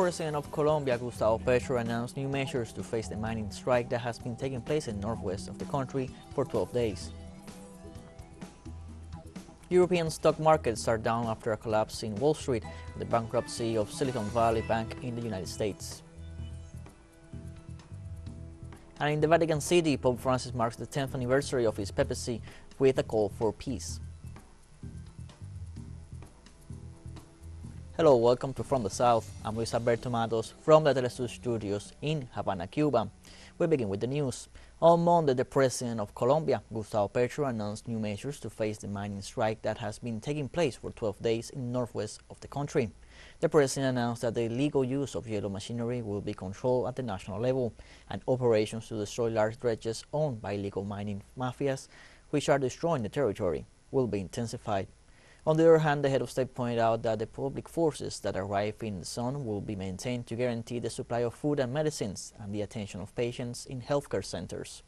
President of Colombia, Gustavo Petro, announced new measures to face the mining strike that has been taking place in the northwest of the country for 12 days. European stock markets are down after a collapse in Wall Street and the bankruptcy of Silicon Valley Bank in the United States. And in the Vatican City, Pope Francis marks the 10th anniversary of his papacy with a call for peace. Hello, welcome to From the South. I'm Luis Alberto Matos from the teleSUR studios in Havana, Cuba. We begin with the news. On Monday, the President of Colombia, Gustavo Petro, announced new measures to face the mining strike that has been taking place for 12 days in the northwest of the country. The President announced that the illegal use of yellow machinery will be controlled at the national level, and operations to destroy large dredges owned by illegal mining mafias, which are destroying the territory, will be intensified. On the other hand, the head of state pointed out that the public forces that arrive in the zone will be maintained to guarantee the supply of food and medicines and the attention of patients in healthcare centers.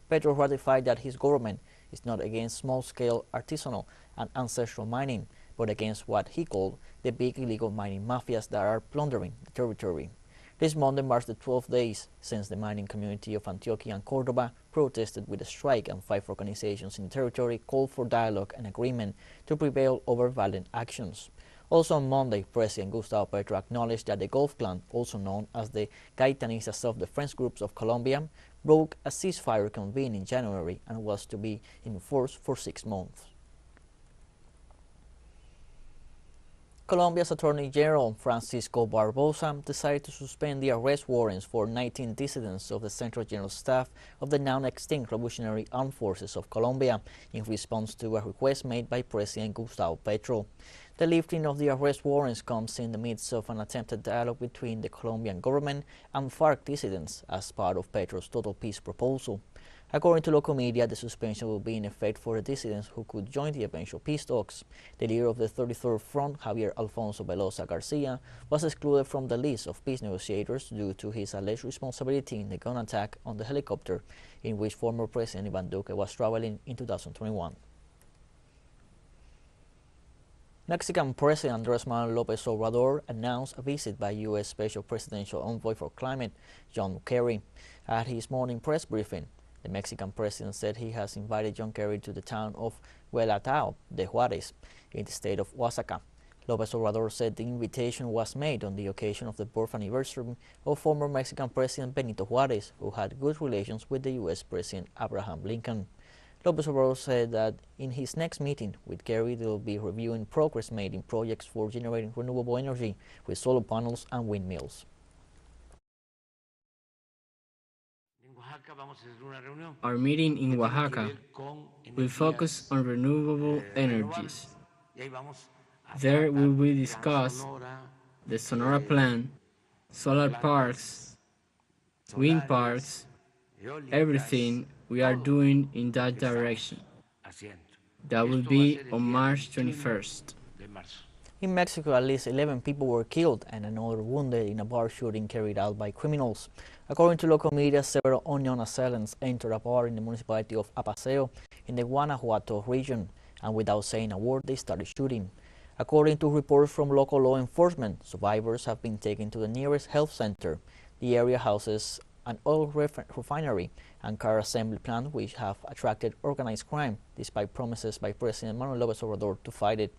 Petro ratified that his government is not against small-scale artisanal and ancestral mining, but against what he called the big illegal mining mafias that are plundering the territory. This Monday marks the 12th days since the mining community of Antioquia and Córdoba protested with a strike, and 5 organizations in the territory called for dialogue and agreement to prevail over violent actions. Also on Monday, President Gustavo Petro acknowledged that the Gulf Clan, also known as the Gaitanista Self-Defense Groups of Colombia, broke a ceasefire convened in January and was to be in force for 6 months. Colombia's Attorney General Francisco Barbosa decided to suspend the arrest warrants for 19 dissidents of the Central General Staff of the now-extinct Revolutionary Armed Forces of Colombia in response to a request made by President Gustavo Petro. The lifting of the arrest warrants comes in the midst of an attempted dialogue between the Colombian government and FARC dissidents as part of Petro's total peace proposal. According to local media, the suspension will be in effect for the dissidents who could join the eventual peace talks. The leader of the 33rd Front, Javier Alfonso Velosa Garcia, was excluded from the list of peace negotiators due to his alleged responsibility in the gun attack on the helicopter in which former President Iván Duque was traveling in 2021. Mexican President Andrés Manuel López Obrador announced a visit by U.S. Special Presidential Envoy for Climate, John Kerry, at his morning press briefing. The Mexican president said he has invited John Kerry to the town of Huehuetlao de Juárez in the state of Oaxaca. López Obrador said the invitation was made on the occasion of the birth anniversary of former Mexican President Benito Juárez, who had good relations with the U.S. President Abraham Lincoln. López Obrador said that in his next meeting with Kerry, they will be reviewing progress made in projects for generating renewable energy with solar panels and windmills. Our meeting in Oaxaca will focus on renewable energies. There we will discuss the Sonora Plan, solar parks, wind parks, everything we are doing in that direction. That will be on March 21st. In Mexico, at least 11 people were killed and another wounded in a bar shooting carried out by criminals. According to local media, several unknown assailants entered a bar in the municipality of Apaseo in the Guanajuato region, and without saying a word, they started shooting. According to reports from local law enforcement, survivors have been taken to the nearest health center. The area houses an oil refinery and car assembly plant, which have attracted organized crime, despite promises by President Manuel López Obrador to fight it.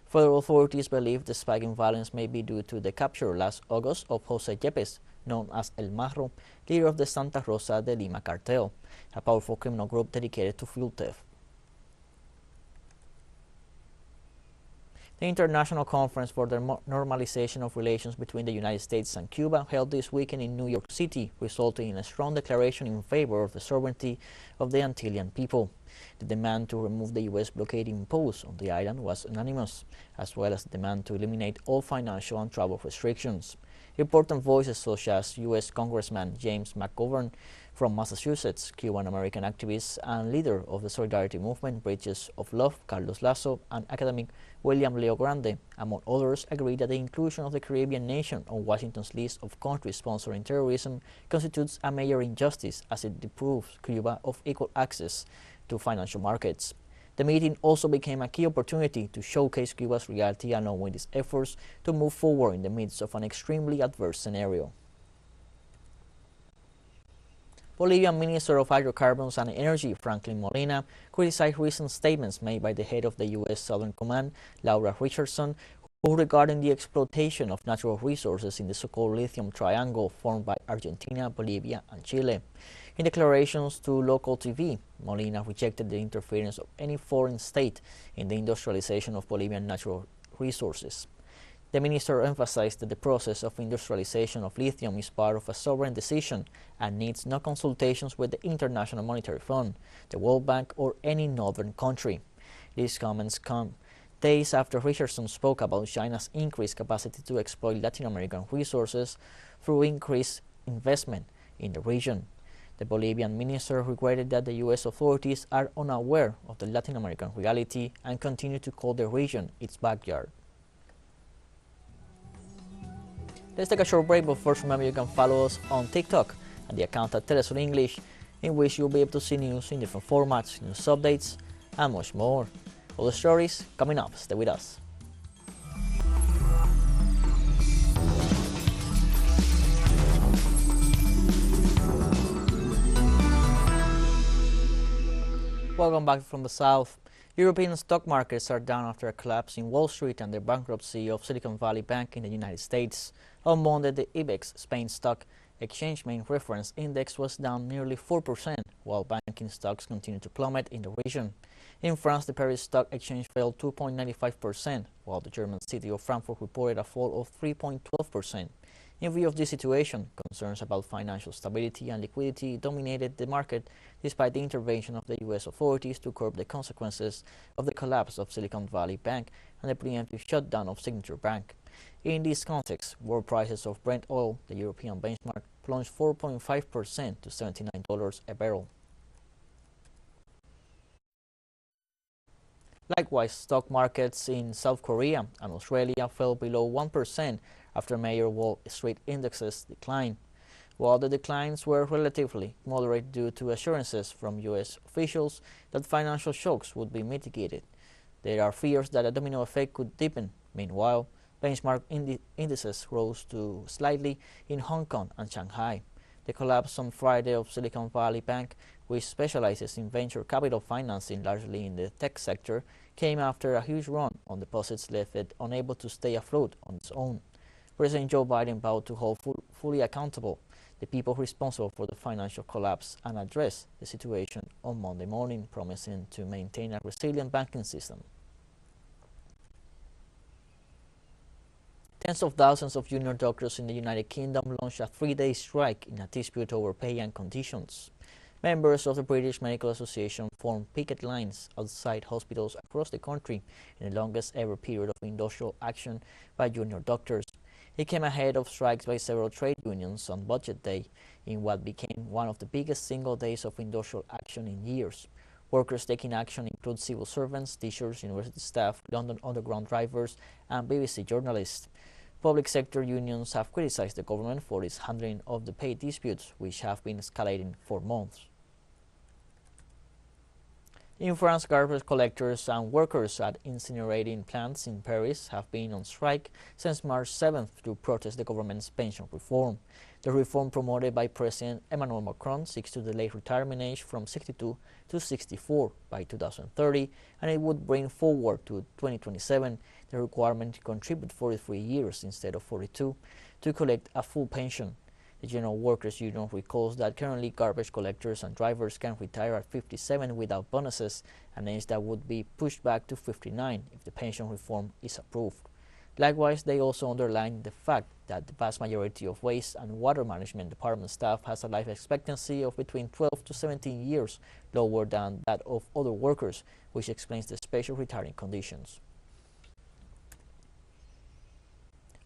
Federal authorities believe the spike in violence may be due to the capture last August of Jose Yepes, known as El Marro, leader of the Santa Rosa de Lima cartel, a powerful criminal group dedicated to fuel theft. The International Conference for the Normalization of Relations between the United States and Cuba held this weekend in New York City, resulting in a strong declaration in favor of the sovereignty of the Antillean people. The demand to remove the U.S. blockade imposed on the island was unanimous, as well as the demand to eliminate all financial and travel restrictions. Important voices such as U.S. Congressman James McGovern from Massachusetts, Cuban-American activist and leader of the Solidarity Movement, Bridges of Love, Carlos Lasso, and academic William Leo Grande, among others, agreed that the inclusion of the Caribbean nation on Washington's list of countries sponsoring terrorism constitutes a major injustice, as it deprives Cuba of equal access to financial markets. The meeting also became a key opportunity to showcase Cuba's reality along with its efforts to move forward in the midst of an extremely adverse scenario. Bolivian Minister of Hydrocarbons and Energy, Franklin Molina, criticized recent statements made by the head of the U.S. Southern Command, Laura Richardson, who regarding the exploitation of natural resources in the so-called lithium triangle formed by Argentina, Bolivia, and Chile. In declarations to local TV, Molina rejected the interference of any foreign state in the industrialization of Bolivian natural resources. The minister emphasized that the process of industrialization of lithium is part of a sovereign decision and needs no consultations with the International Monetary Fund, the World Bank, or any northern country. These comments come days after Richardson spoke about China's increased capacity to exploit Latin American resources through increased investment in the region. The Bolivian minister regretted that the U.S. authorities are unaware of the Latin American reality and continue to call the region its backyard. Let's take a short break, but first remember you can follow us on TikTok at the account at teleSUR English, in which you'll be able to see news in different formats, news updates, and much more. All the stories coming up. Stay with us. Welcome back from the South. European stock markets are down after a collapse in Wall Street and the bankruptcy of Silicon Valley Bank in the United States. On Monday, the IBEX, Spain stock exchange main reference index, was down nearly 4%, while banking stocks continued to plummet in the region. In France, the Paris Stock Exchange fell 2.95%, while the German city of Frankfurt reported a fall of 3.12%. In view of this situation, concerns about financial stability and liquidity dominated the market despite the intervention of the U.S. authorities to curb the consequences of the collapse of Silicon Valley Bank and the preemptive shutdown of Signature Bank. In this context, world prices of Brent oil, the European benchmark, plunged 4.5% to $79 a barrel. Likewise, stock markets in South Korea and Australia fell below 1% after major Wall Street indexes declined, while the declines were relatively moderate due to assurances from U.S. officials that financial shocks would be mitigated. There are fears that a domino effect could deepen. Meanwhile, benchmark indices rose to slightly in Hong Kong and Shanghai. The collapse on Friday of Silicon Valley Bank, which specializes in venture capital financing largely in the tech sector, came after a huge run on deposits left it unable to stay afloat on its own. President Joe Biden vowed to hold fully accountable the people responsible for the financial collapse and address the situation on Monday morning, promising to maintain a resilient banking system. Tens of thousands of junior doctors in the United Kingdom launched a 3-day strike in a dispute over pay and conditions. Members of the British Medical Association formed picket lines outside hospitals across the country in the longest ever period of industrial action by junior doctors. It came ahead of strikes by several trade unions on Budget Day, in what became one of the biggest single days of industrial action in years. Workers taking action include civil servants, teachers, university staff, London Underground drivers, and BBC journalists. Public sector unions have criticized the government for its handling of the pay disputes, which have been escalating for months. In France, garbage collectors and workers at incinerating plants in Paris have been on strike since March 7th to protest the government's pension reform. The reform promoted by President Emmanuel Macron seeks to delay retirement age from 62 to 64 by 2030, and it would bring forward to 2027 the requirement to contribute 43 years instead of 42 to collect a full pension. The General Workers Union recalls that currently garbage collectors and drivers can retire at 57 without bonuses, an age that would be pushed back to 59 if the pension reform is approved. Likewise, they also underline the fact that the vast majority of waste and water management department staff has a life expectancy of between 12 to 17 years, lower than that of other workers, which explains the special retiring conditions.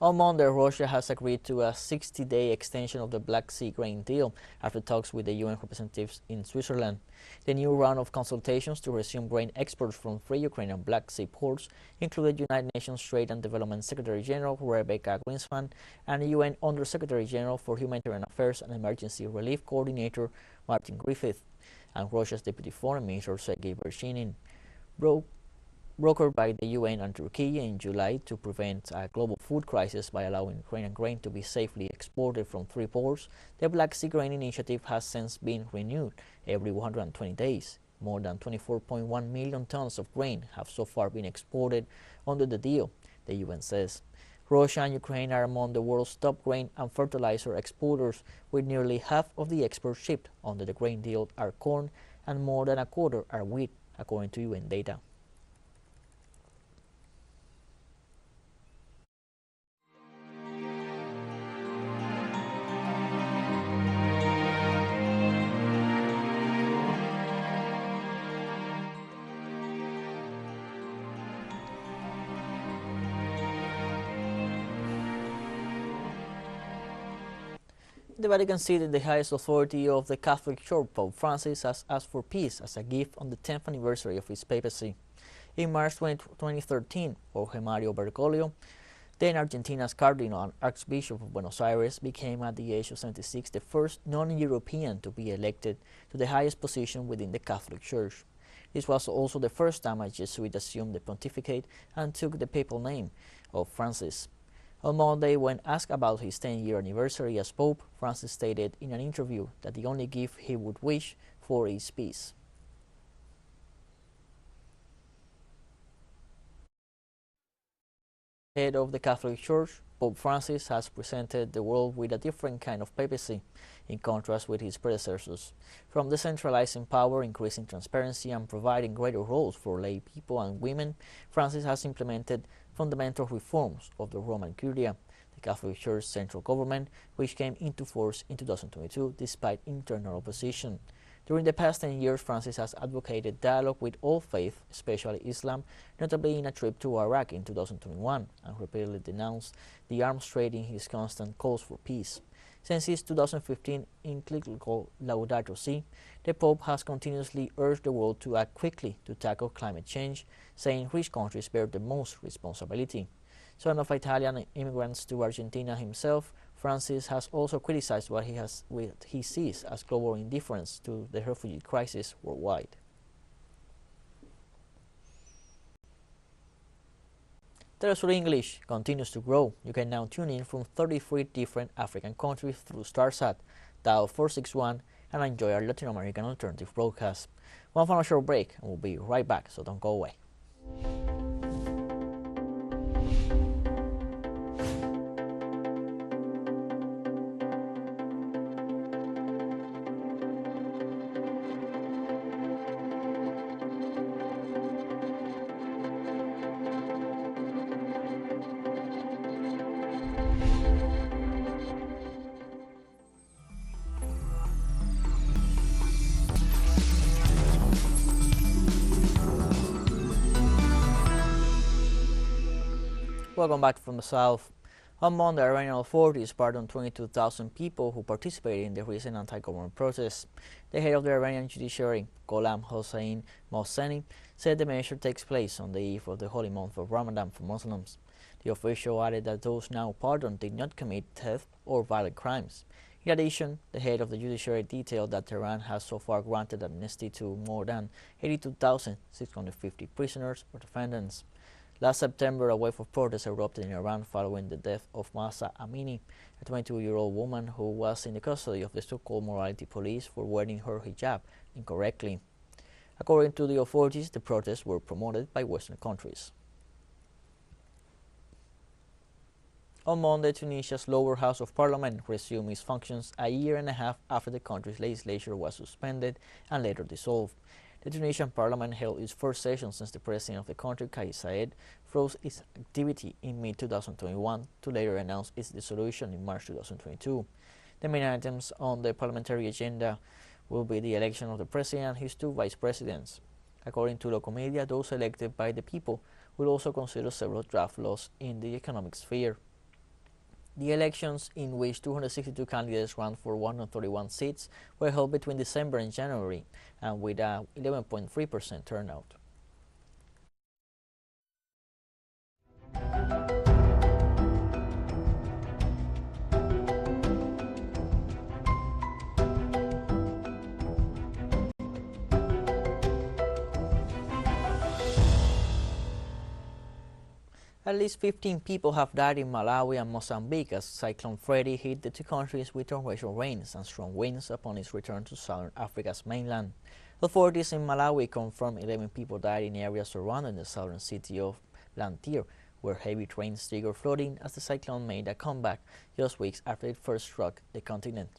On Monday, Russia has agreed to a 60-day extension of the Black Sea grain deal after talks with the UN representatives in Switzerland. The new round of consultations to resume grain exports from free Ukrainian Black Sea ports included United Nations Trade and Development Secretary General Rebecca Greenspan and the UN Under-Secretary General for Humanitarian Affairs and Emergency Relief Coordinator Martin Griffiths and Russia's Deputy Foreign Minister Sergei Vershinin. brokered by the UN and Turkey in July to prevent a global food crisis by allowing Ukrainian grain to be safely exported from three ports, the Black Sea Grain Initiative has since been renewed every 120 days. More than 24.1 million tons of grain have so far been exported under the deal, the UN says. Russia and Ukraine are among the world's top grain and fertilizer exporters, with nearly half of the exports shipped under the grain deal are corn and more than a quarter are wheat, according to UN data. The Vatican City, the highest authority of the Catholic Church, Pope Francis, has asked for peace as a gift on the 10th anniversary of his papacy. In March 2013, Jorge Mario Bergoglio, then Argentina's Cardinal and Archbishop of Buenos Aires, became at the age of 76 the first non-European to be elected to the highest position within the Catholic Church. This was also the first time a Jesuit assumed the pontificate and took the papal name of Francis. On Monday, when asked about his 10-year anniversary as Pope, Francis stated in an interview that the only gift he would wish for is peace. Head of the Catholic Church, Pope Francis has presented the world with a different kind of papacy, in contrast with his predecessors. From decentralizing power, increasing transparency, and providing greater roles for lay people and women, Francis has implemented fundamental reforms of the Roman Curia, the Catholic Church's central government, which came into force in 2022 despite internal opposition. During the past 10 years, Francis has advocated dialogue with all faiths, especially Islam, notably in a trip to Iraq in 2021, and repeatedly denounced the arms trade in his constant calls for peace. Since his 2015 encyclical Laudato Si, the Pope has continuously urged the world to act quickly to tackle climate change, saying rich countries bear the most responsibility. Son of Italian immigrants to Argentina himself, Francis has also criticized what he sees as global indifference to the refugee crisis worldwide. teleSUR English continues to grow. You can now tune in from 33 different African countries through StarSat, dial 461, and enjoy our Latin American alternative broadcast. One final short break, and we'll be right back, so don't go away. Welcome back from the south. On Monday, Iranian authorities pardoned 22,000 people who participated in the recent anti-government protests. The head of the Iranian judiciary, Gholam Hossein Mohseni, said the measure takes place on the eve of the holy month of Ramadan for Muslims. The official added that those now pardoned did not commit theft or violent crimes. In addition, the head of the judiciary detailed that Tehran has so far granted amnesty to more than 82,650 prisoners or defendants. Last September, a wave of protests erupted in Iran following the death of Mahsa Amini, a 22-year-old woman who was in the custody of the so-called morality police for wearing her hijab incorrectly. According to the authorities, the protests were promoted by Western countries. On Monday, Tunisia's lower house of parliament resumed its functions a year and a half after the country's legislature was suspended and later dissolved. The Tunisian parliament held its first session since the president of the country, Kais Saied, froze its activity in mid-2021 to later announce its dissolution in March 2022. The main items on the parliamentary agenda will be the election of the president and his two vice presidents. According to local media, those elected by the people will also consider several draft laws in the economic sphere. The elections, in which 262 candidates ran for 131 seats, were held between December and January, and with a 11.3% turnout. At least 15 people have died in Malawi and Mozambique as Cyclone Freddy hit the two countries with torrential rains and strong winds upon its return to southern Africa's mainland. Authorities in Malawi confirmed 11 people died in areas surrounding the southern city of Blantyre, where heavy rains triggered flooding as the cyclone made a comeback just weeks after it first struck the continent.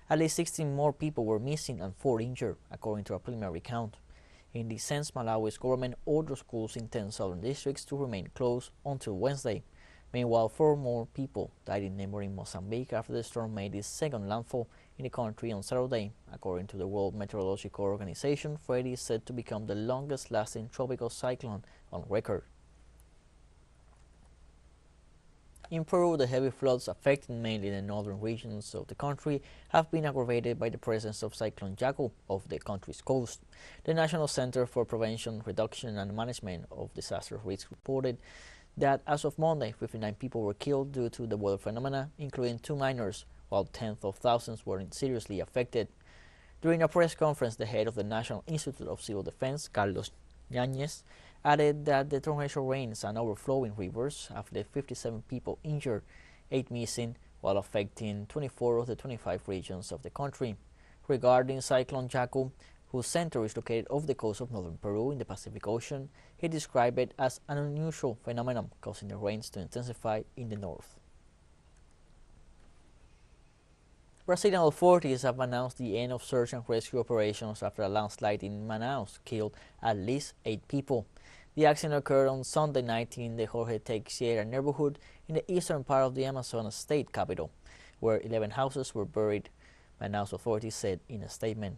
At least 16 more people were missing and 4 injured, according to a preliminary count. In this sense, Malawi's government ordered schools in 10 southern districts to remain closed until Wednesday. Meanwhile, 4 more people died in neighboring Mozambique after the storm made its second landfall in the country on Saturday. According to the World Meteorological Organization, Freddy is said to become the longest-lasting tropical cyclone on record. In Peru, the heavy floods affecting mainly the northern regions of the country have been aggravated by the presence of Cyclone Yaku off the country's coast. The National Center for Prevention, Reduction and Management of Disaster Risk reported that as of Monday, 59 people were killed due to the weather phenomena, including 2 minors, while tens of thousands were seriously affected. During a press conference, the head of the National Institute of Civil Defense, Carlos Yañez, added that the torrential rains and overflowing rivers have left 57 people injured, 8 missing, while affecting 24 of the 25 regions of the country. Regarding Cyclone Yaku, whose center is located off the coast of northern Peru in the Pacific Ocean, he described it as an unusual phenomenon, causing the rains to intensify in the north. Brazilian authorities have announced the end of search and rescue operations after a landslide in Manaus killed at least 8 people. The accident occurred on Sunday night in the Jorge Teixeira neighborhood in the eastern part of the Amazonas state capital, where 11 houses were buried, Manaus authorities said in a statement.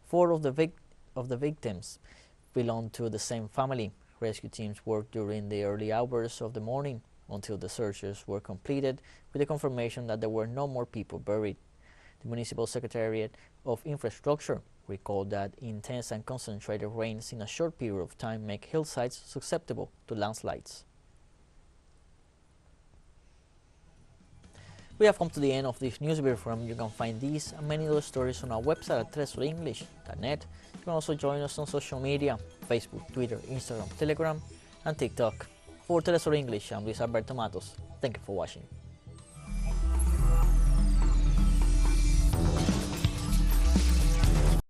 4 of the victims belonged to the same family. Rescue teams worked during the early hours of the morning until the searches were completed, with the confirmation that there were no more people buried. The Municipal Secretariat of Infrastructure recalled that intense and concentrated rains in a short period of time make hillsides susceptible to landslides. We have come to the end of this news briefing. You can find these and many other stories on our website at telesurenglish.net. You can also join us on social media, Facebook, Twitter, Instagram, Telegram, and TikTok. For TeleSUR English, I'm Luis Alberto Matos. Thank you for watching.